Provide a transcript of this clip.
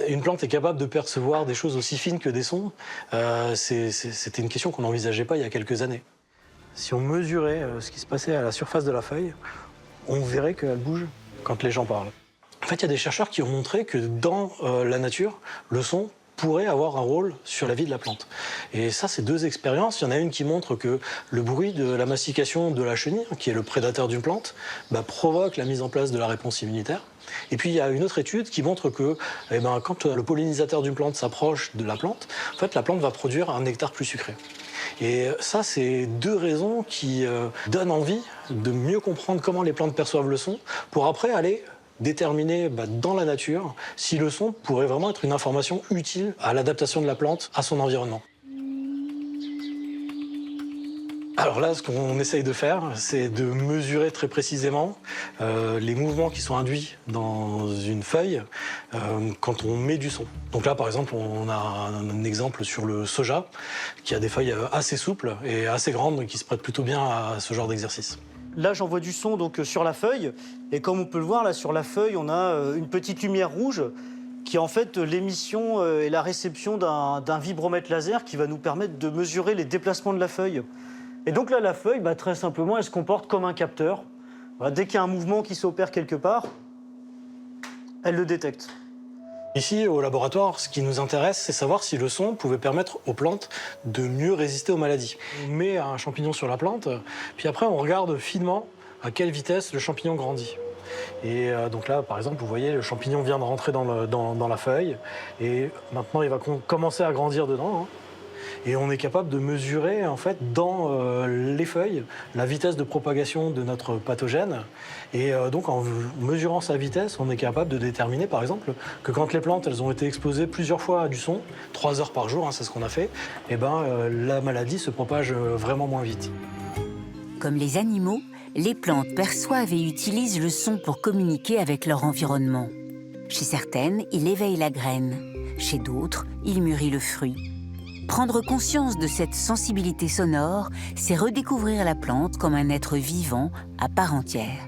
Une plante est capable de percevoir des choses aussi fines que des sons. C'était une question qu'on n'envisageait pas il y a quelques années. Si on mesurait ce qui se passait à la surface de la feuille, on verrait qu'elle bouge quand les gens parlent. En fait, il y a des chercheurs qui ont montré que dans la nature, le son pourrait avoir un rôle sur la vie de la plante. Et ça, c'est deux expériences. Il y en a une qui montre que le bruit de la mastication de la chenille, qui est le prédateur d'une plante, provoque la mise en place de la réponse immunitaire. Et puis il y a une autre étude qui montre que quand le pollinisateur d'une plante s'approche de la plante, en fait, la plante va produire un nectar plus sucré. Et ça, c'est deux raisons qui donnent envie de mieux comprendre comment les plantes perçoivent le son, pour après aller déterminer dans la nature si le son pourrait vraiment être une information utile à l'adaptation de la plante à son environnement. Alors là, ce qu'on essaye de faire, c'est de mesurer très précisément les mouvements qui sont induits dans une feuille quand on met du son. Donc là, par exemple, on a un exemple sur le soja, qui a des feuilles assez souples et assez grandes, qui se prêtent plutôt bien à ce genre d'exercice. Là, j'envoie du son donc, sur la feuille. Et comme on peut le voir, là, sur la feuille, on a une petite lumière rouge qui est en fait l'émission et la réception d'un vibromètre laser qui va nous permettre de mesurer les déplacements de la feuille. Et donc là, la feuille, très simplement, elle se comporte comme un capteur. Voilà, dès qu'il y a un mouvement qui s'opère quelque part, elle le détecte. Ici, au laboratoire, ce qui nous intéresse, c'est savoir si le son pouvait permettre aux plantes de mieux résister aux maladies. On met un champignon sur la plante, puis après, on regarde finement à quelle vitesse le champignon grandit. Et donc là, par exemple, vous voyez, le champignon vient de rentrer dans la feuille, et maintenant, il va commencer à grandir dedans. Et on est capable de mesurer, en fait, dans les feuilles, la vitesse de propagation de notre pathogène. Et donc, en mesurant sa vitesse, on est capable de déterminer, par exemple, que quand les plantes elles ont été exposées plusieurs fois à du son, 3 heures par jour, c'est ce qu'on a fait, et la maladie se propage vraiment moins vite. Comme les animaux, les plantes perçoivent et utilisent le son pour communiquer avec leur environnement. Chez certaines, il éveille la graine. Chez d'autres, il mûrit le fruit. Prendre conscience de cette sensibilité sonore, c'est redécouvrir la plante comme un être vivant à part entière.